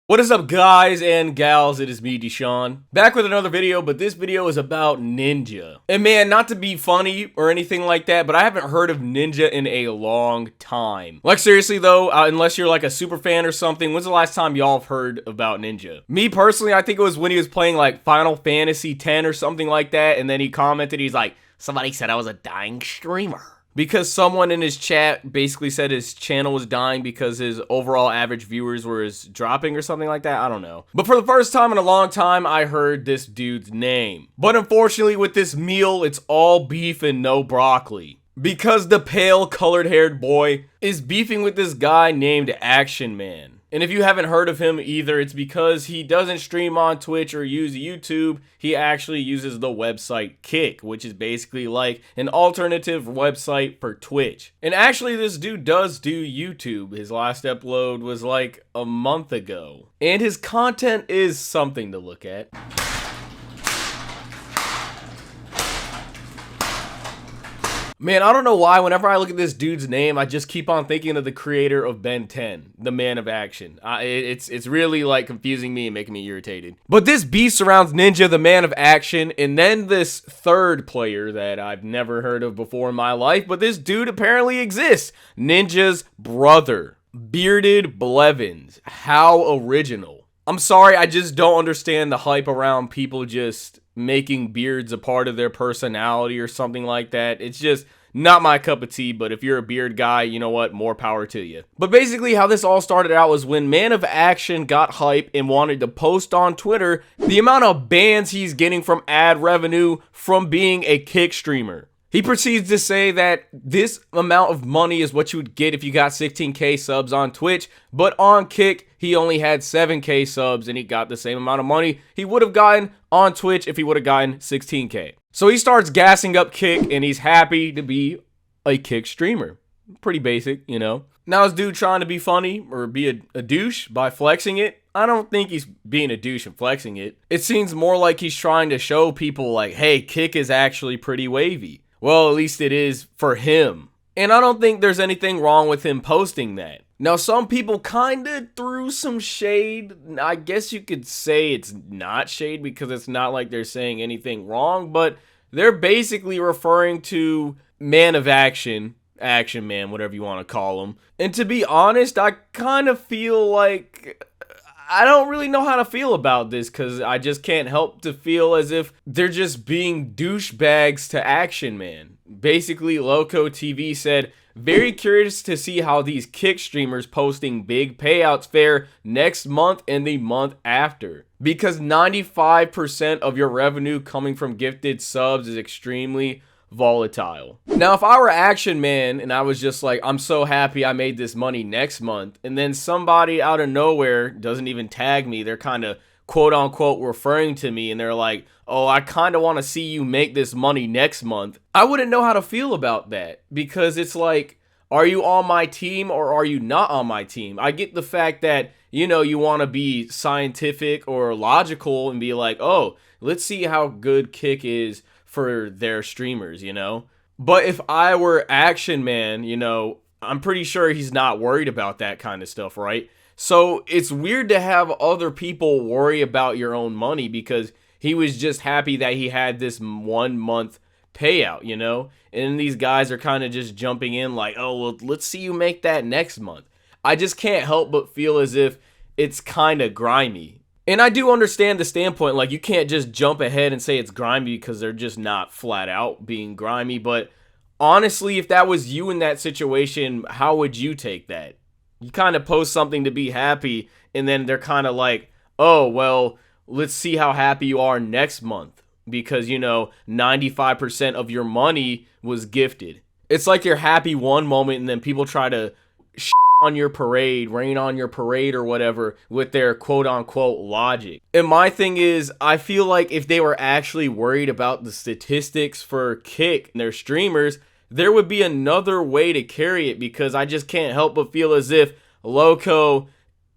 What is up, guys and gals? It is me, Deshaun, back with another video, but this video is about Ninja. And man, not to be funny or anything like that, but I haven't heard of Ninja in a long time. Like seriously though, unless you're like a super fan or something, when's the last time y'all have heard about Ninja? Me personally, I think it was when he was playing like Final Fantasy X or something like that, and then he commented, he's like, somebody said I was a dying streamer. Because someone in his chat basically said his channel was dying because his overall average viewers were dropping or something like that. I don't know. But for the first time in a long time, I heard this dude's name. But unfortunately, with this meal, it's all beef and no broccoli. Because the pale colored haired boy is beefing with this guy named Ac7ionMan. And if you haven't heard of him either, it's because he doesn't stream on Twitch or use YouTube. He actually uses the website Kick, which is basically like an alternative website for Twitch. And actually, this dude does do YouTube. His last upload was like a month ago. And his content is something to look at. Man, I don't know why, whenever I look at this dude's name, I just keep on thinking of the creator of Ben 10, the man of action. It's really like confusing me and making me irritated. But this beef surrounds Ninja, the man of action, and then this third player that I've never heard of before in my life, but this dude apparently exists. Ninja's brother, Bearded Blevins. How original. I'm sorry, I just don't understand the hype around people just making beards a part of their personality or something like that. It's just not my cup of tea, but if you're a beard guy, you know what, more power to you. But basically how this all started out was when Man of Action got hype and wanted to post on Twitter the amount of bans he's getting from ad revenue from being a Kick streamer. He proceeds to say that this amount of money is what you would get if you got 16k subs on Twitch, but on Kick, he only had 7k subs and he got the same amount of money he would have gotten on Twitch if he would have gotten 16k. So he starts gassing up Kick and he's happy to be a Kick streamer. Pretty basic, you know. Now is dude trying to be funny or be a douche by flexing it? I don't think he's being a douche and flexing it. It seems more like he's trying to show people like, hey, Kick is actually pretty wavy. Well, at least it is for him. And I don't think there's anything wrong with him posting that. Now, some people kind of threw some shade. I guess you could say it's not shade because it's not like they're saying anything wrong, but they're basically referring to Man of Action, Ac7ionMan, whatever you want to call him. And to be honest, I kind of feel like I don't really know how to feel about this because I just can't help to feel as if they're just being douchebags to Ac7ionMan. Basically, Loco TV said, very curious to see how these Kick streamers posting big payouts fare next month and the month after. Because 95% of your revenue coming from gifted subs is extremely volatile. Now, if I were Ac7ionMan and I was just like, I'm so happy I made this money next month, and then somebody out of nowhere doesn't even tag me, they're kind of quote unquote referring to me and they're like, oh, I kind of want to see you make this money next month, I wouldn't know how to feel about that because it's like, are you on my team or are you not on my team? I get the fact that, you know, you want to be scientific or logical and be like, oh, let's see how good Kick is for their streamers, you know? But if I were Ac7ionMan, you know, I'm pretty sure he's not worried about that kind of stuff, right? So it's weird to have other people worry about your own money because he was just happy that he had this 1 month payout, you know? And these guys are kind of just jumping in like, oh, well, let's see you make that next month. I just can't help but feel as if it's kind of grimy. And I do understand the standpoint, like you can't just jump ahead and say it's grimy because they're just not flat out being grimy. But honestly, if that was you in that situation, how would you take that? You kind of post something to be happy and then they're kind of like, oh, well, let's see how happy you are next month because, you know, 95% of your money was gifted. It's like you're happy one moment and then people try to on your parade, rain on your parade or whatever with their quote unquote logic. And my thing is, I feel like if they were actually worried about the statistics for Kick and their streamers, there would be another way to carry it because I just can't help but feel as if Loco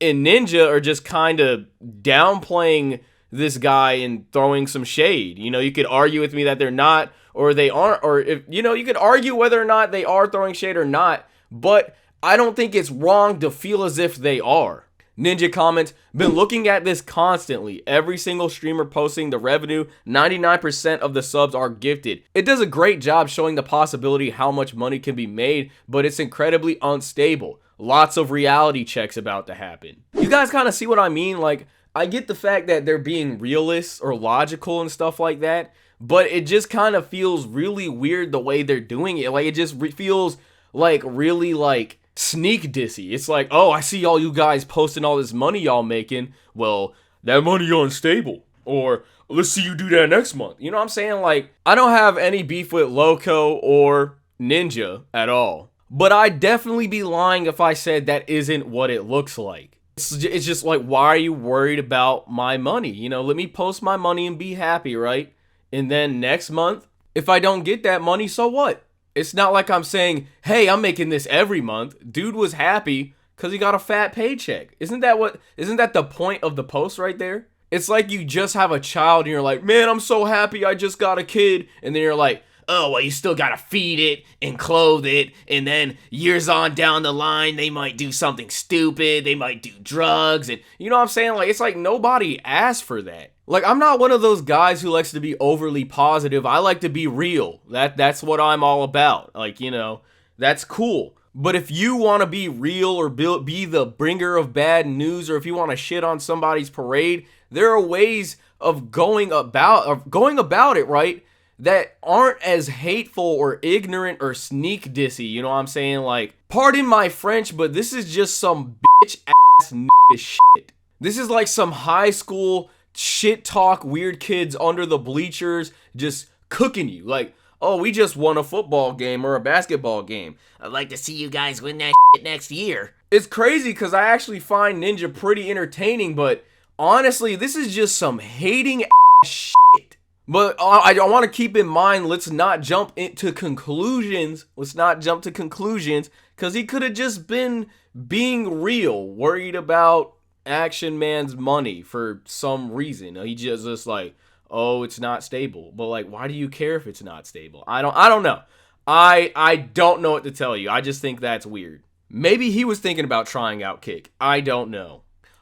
and Ninja are just kind of downplaying this guy and throwing some shade. You know, you could argue with me that they're not or they aren't, or if, you know, you could argue whether or not they are throwing shade or not, but I don't think it's wrong to feel as if they are. Ninja comments, been looking at this constantly. Every single streamer posting the revenue, 99% of the subs are gifted. It does a great job showing the possibility how much money can be made, but it's incredibly unstable. Lots of reality checks about to happen. You guys kind of see what I mean? Like, I get the fact that they're being realists or logical and stuff like that, but it just kind of feels really weird the way they're doing it. Like, it just feels like really like sneak dissy. It's like, oh, I see all you guys posting all this money y'all making. Well, that money unstable. Or let's see you do that next month. You know what I'm saying? Like, I don't have any beef with Loco or Ninja at all. But I'd definitely be lying if I said that isn't what it looks like. It's just like, why are you worried about my money? You know, let me post my money and be happy, right? And then next month, if I don't get that money, so what? It's not like I'm saying, hey, I'm making this every month. Dude was happy because he got a fat paycheck. Isn't that the point of the post right there? It's like you just have a child and you're like, man, I'm so happy I just got a kid. And then you're like, oh, well, you still gotta feed it and clothe it. And then years on down the line, they might do something stupid. They might do drugs. And you know what I'm saying? Like, it's like nobody asked for that. Like, I'm not one of those guys who likes to be overly positive. I like to be real. That's what I'm all about. Like, you know, that's cool. But if you want to be real or be the bringer of bad news, or if you want to shit on somebody's parade, there are ways of going about it, right, that aren't as hateful or ignorant or sneak dissy. You know what I'm saying? Like, pardon my French, but this is just some bitch ass shit. This is like some high school shit talk, weird kids under the bleachers just cooking you. Like, oh, we just won a football game or a basketball game. I'd like to see you guys win that shit next year. It's crazy because I actually find Ninja pretty entertaining, but honestly, this is just some hating ass shit. But I want to keep in mind, let's not jump into conclusions. Let's not jump to conclusions because he could have just been being real, worried about Ac7ionMan's money for some reason. He just like, oh, it's not stable. But like, why do you care if it's not stable? I don't know. I don't know what to tell you. I just think that's weird. Maybe he was thinking about trying out Kick. I don't know.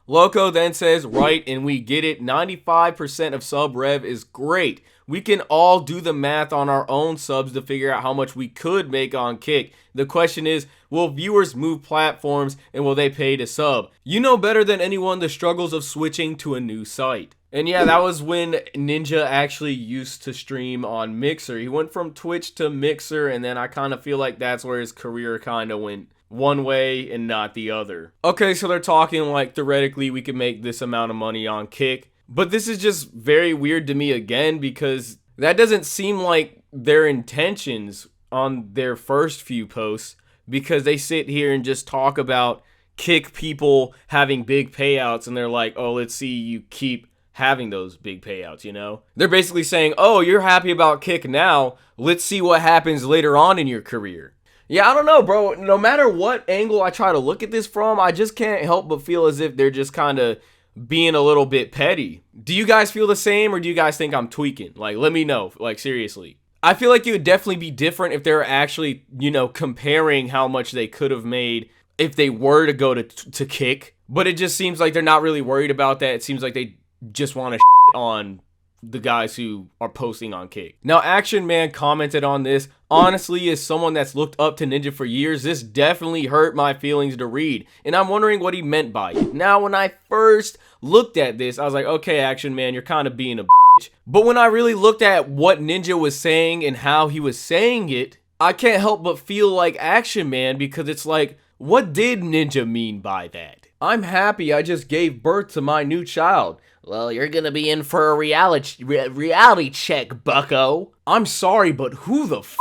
Loco then says, right, and we get it. 95% of sub rev is great. We can all do the math on our own subs to figure out how much we could make on Kick. The question is, will viewers move platforms and will they pay to sub? You know better than anyone the struggles of switching to a new site. And yeah, that was when Ninja actually used to stream on Mixer. He went from Twitch to Mixer, and then I kind of feel like that's where his career kind of went one way and not the other. Okay, so they're talking like theoretically we can make this amount of money on Kick. But this is just very weird to me again because that doesn't seem like their intentions on their first few posts, because they sit here and just talk about Kick people having big payouts and they're like, oh, let's see you keep having those big payouts, you know? They're basically saying, oh, you're happy about Kick now, let's see what happens later on in your career. Yeah, I don't know, bro. No matter what angle I try to look at this from, I just can't help but feel as if they're just kind of being a little bit petty. Do you guys feel the same, or do you guys think I'm tweaking? Like, let me know. Like, seriously. I feel like it would definitely be different if they're actually, you know, comparing how much they could have made if they were to go to Kick. But it just seems like they're not really worried about that. It seems like they just want to shit on the guys who are posting on Kick. Now, Ac7ionMan commented on this. Honestly, as someone that's looked up to Ninja for years, this definitely hurt my feelings to read, and I'm wondering what he meant by it. Now, when I first looked at this, I was like, okay, Ac7ionMan, you're kind of being a bitch. But when I really looked at what Ninja was saying and how he was saying it, I can't help but feel like Ac7ionMan, because it's like, what did Ninja mean by that? I'm happy I just gave birth to my new child. Well, you're gonna be in for a reality check, bucko. I'm sorry, but who the f***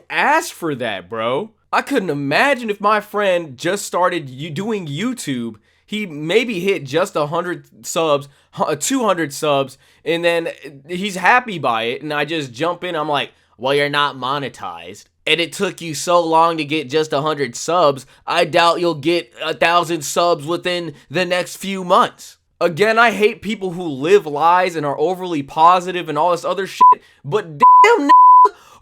asked for that, bro? I couldn't imagine if my friend just started doing YouTube. He maybe hit just 100 subs, 200 subs, and then he's happy by it, and I just jump in, I'm like, well, you're not monetized, and it took you so long to get just 100 subs, I doubt you'll get 1,000 subs within the next few months. Again, I hate people who live lies and are overly positive and all this other shit, but damn,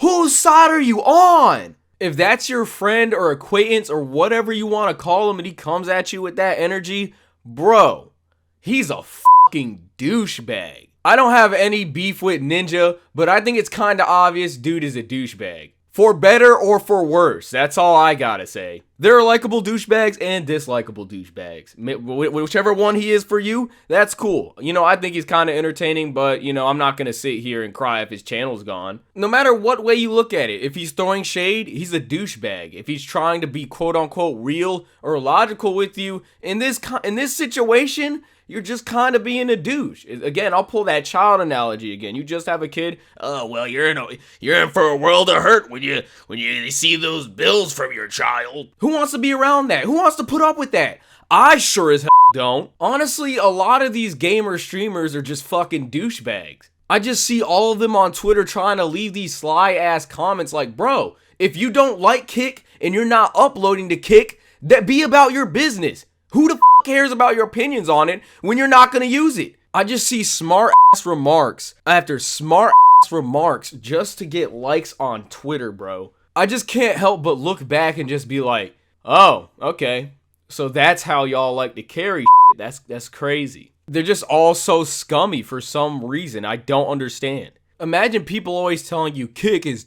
whose side are you on? If that's your friend or acquaintance or whatever you want to call him and he comes at you with that energy, Bro, he's a fucking douchebag. I don't have any beef with Ninja, but I think it's kind of obvious dude is a douchebag. For better or for worse, that's all I gotta say. There are likable douchebags and dislikable douchebags. Whichever one he is for you, that's cool. You know, I think he's kind of entertaining, but, you know, I'm not gonna sit here and cry if his channel's gone. No matter what way you look at it, if he's throwing shade, he's a douchebag. If he's trying to be quote-unquote real or logical with you, in this situation, you're just kind of being a douche. Again, I'll pull that child analogy again. You just have a kid. Oh, well, you're in for a world of hurt when you see those bills from your child. Who wants to be around that? Who wants to put up with that? I sure as hell don't. Honestly, a lot of these gamer streamers are just fucking douchebags. I just see all of them on Twitter trying to leave these sly ass comments like, bro, if you don't like Kick and you're not uploading to Kick, that be about your business. Who the cares about your opinions on it when you're not going to use it? I just see smart ass remarks after smart ass remarks just to get likes on Twitter, bro. I just can't help but look back and just be like, oh, okay. So that's how y'all like to carry shit. That's crazy. They're just all so scummy for some reason. I don't understand. Imagine people always telling you Kick is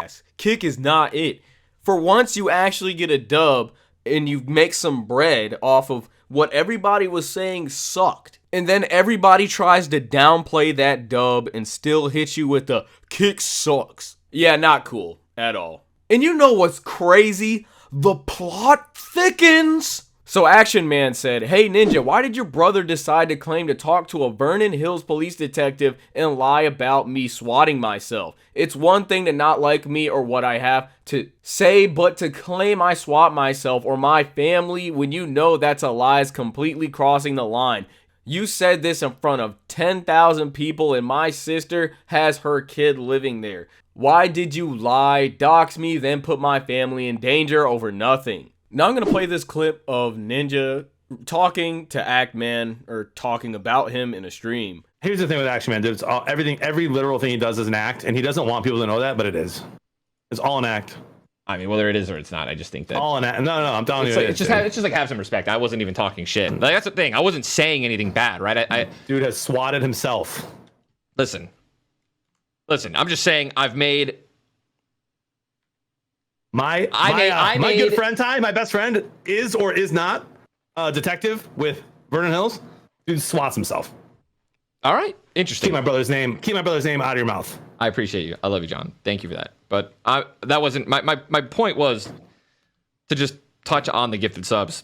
ass. Kick is not it. For once you actually get a dub and you make some bread off of what everybody was saying sucked. And then everybody tries to downplay that dub and still hit you with the Kick sucks. Yeah, not cool at all. And you know what's crazy? The plot thickens. So Ac7ionMan said, hey Ninja, why did your brother decide to claim to talk to a Vernon Hills police detective and lie about me swatting myself? It's one thing to not like me or what I have to say, but to claim I swat myself or my family when you know that's a lie is completely crossing the line. You said this in front of 10,000 people and my sister has her kid living there. Why did you lie, dox me, then put my family in danger over nothing? Now I'm going to play this clip of Ninja talking to Ac7ionMan or talking about him in a stream. Here's the thing with Ac7ionMan, dude. It's all, every literal thing he does is an act, and he doesn't want people to know that, but it is. It's all an act. I mean, whether it is or it's not, I just think that all an act. No, I'm telling you, it's just like have some respect. I wasn't even talking shit. Like, that's the thing. I wasn't saying anything bad, right? Dude has swatted himself. Listen. I'm just saying I've made. My good friend Ty, my best friend, is or is not a detective with Vernon Hills. Dude swats himself. All right, interesting. Keep my brother's name out of your mouth. I appreciate you. I love you, John. Thank you for that. But that wasn't my point. Was to just touch on the gifted subs.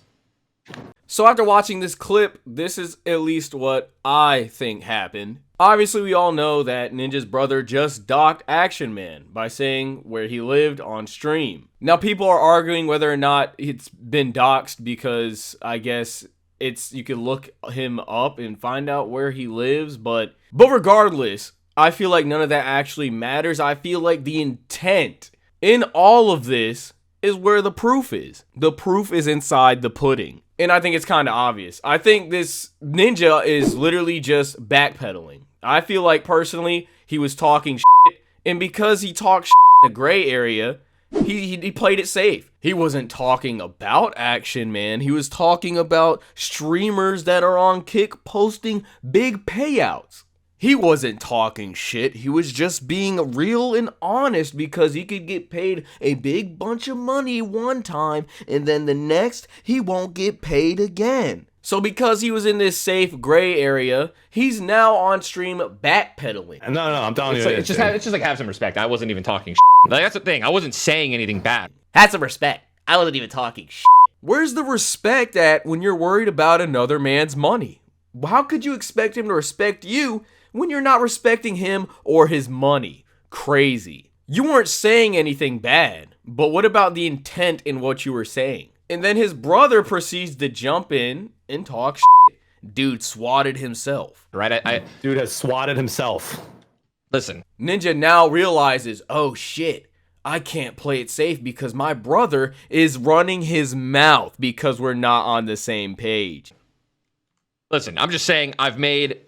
So after watching this clip, this is at least what I think happened. Obviously, we all know that Ninja's brother just docked Ac7ionMan by saying where he lived on stream. Now, people are arguing whether or not it's been doxed because I guess you can look him up and find out where he lives. But regardless, I feel like none of that actually matters. I feel like the intent in all of this is where the proof is. The proof is inside the pudding. And I think it's kind of obvious. I think this Ninja is literally just backpedaling. I feel like personally he was talking shit, and because he talked shit in a gray area, he played it safe. He wasn't talking about Ac7ionMan. He was talking about streamers that are on Kick posting big payouts. He wasn't talking shit. He was just being real and honest because he could get paid a big bunch of money one time and then the next he won't get paid again. So because he was in this safe gray area, he's now on stream backpedaling. No, I'm telling you. It's just like have some respect. I wasn't even talking shit. Like, that's the thing. I wasn't saying anything bad. Have some respect. I wasn't even talking shit. Where's the respect at when you're worried about another man's money? How could you expect him to respect you when you're not respecting him or his money? Crazy. You weren't saying anything bad, but what about the intent in what you were saying? And then his brother proceeds to jump in and talk shit. Dude swatted himself. Right? Dude has swatted himself. Listen. Ninja now realizes, oh shit, I can't play it safe because my brother is running his mouth because we're not on the same page. Listen, I'm just saying I've made...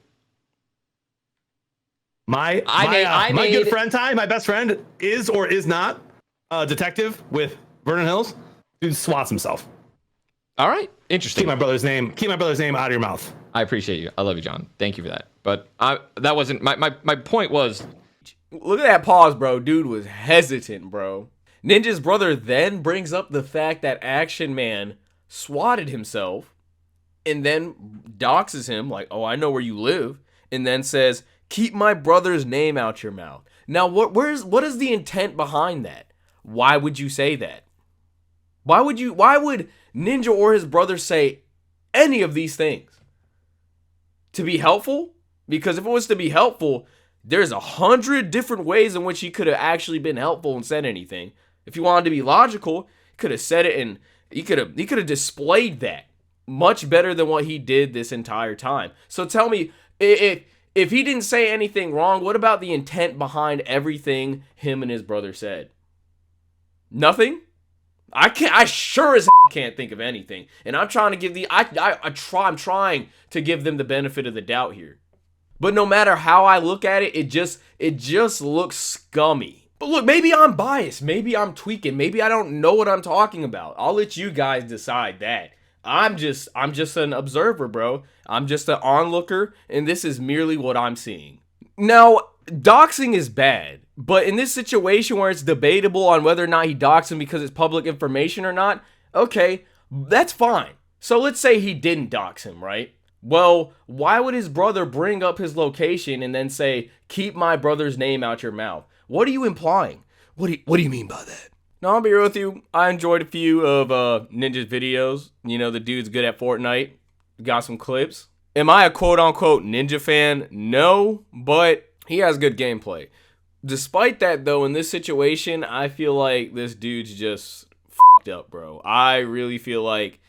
My good friend Ty, my best friend, is or is not a detective with Vernon Hills. Dude swats himself. All right, interesting. Keep my brother's name out of your mouth. I appreciate you. I love you, John. Thank you for that. But that wasn't my point. Was Look at that pause, bro. Dude was hesitant, bro. Ninja's brother then brings up the fact that Ac7ionMan swatted himself and then doxes him like, oh, I know where you live, and then says, keep my brother's name out your mouth. Now, what is the intent behind that? Why would you say that? Why would Ninja or his brother say any of these things? To be helpful? Because if it was to be helpful, there's 100 different ways in which he could have actually been helpful and said anything. If he wanted to be logical, he could have said it, and he could have displayed that much better than what he did this entire time. So tell me, if he didn't say anything wrong, what about the intent behind everything him and his brother said? Nothing? I sure as can't think of anything. And I'm trying to give I'm trying to give them the benefit of the doubt here. But no matter how I look at it, it just looks scummy. But look, maybe I'm biased, maybe I'm tweaking, maybe I don't know what I'm talking about. I'll let you guys decide that. I'm just an observer, bro. I'm just an onlooker, and this is merely what I'm seeing. Now, doxing is bad, but in this situation where it's debatable on whether or not he doxed him because it's public information or not, okay, that's fine. So let's say he didn't dox him, right? Well, why would his brother bring up his location and then say, keep my brother's name out your mouth? What are you implying? What do you mean by that? Now, I'll be real with you. I enjoyed a few of Ninja's videos. You know, the dude's good at Fortnite. Got some clips. Am I a quote-unquote Ninja fan? No, but he has good gameplay. Despite that, though, in this situation, I feel like this dude's just f***ed up, bro. I really feel like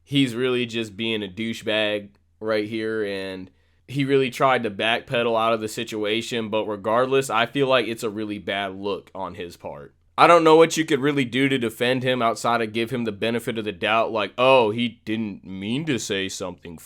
he's really just being a douchebag right here, and he really tried to backpedal out of the situation, but regardless, I feel like it's a really bad look on his part. I don't know what you could really do to defend him outside of give him the benefit of the doubt, like, oh, he didn't mean to say something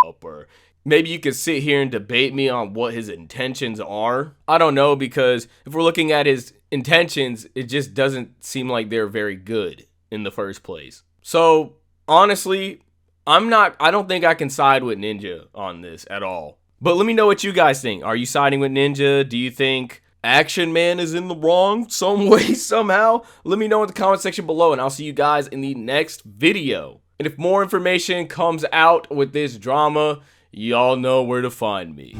up, or maybe you could sit here and debate me on what his intentions are. I don't know, because if we're looking at his intentions, it just doesn't seem like they're very good in the first place. So, honestly, I don't think I can side with Ninja on this at all. But let me know what you guys think. Are you siding with Ninja? Do you think Ac7ionMan is in the wrong some way, somehow? Let me know in the comment section below, and I'll see you guys in the next video. And if more information comes out with this drama, y'all know where to find me.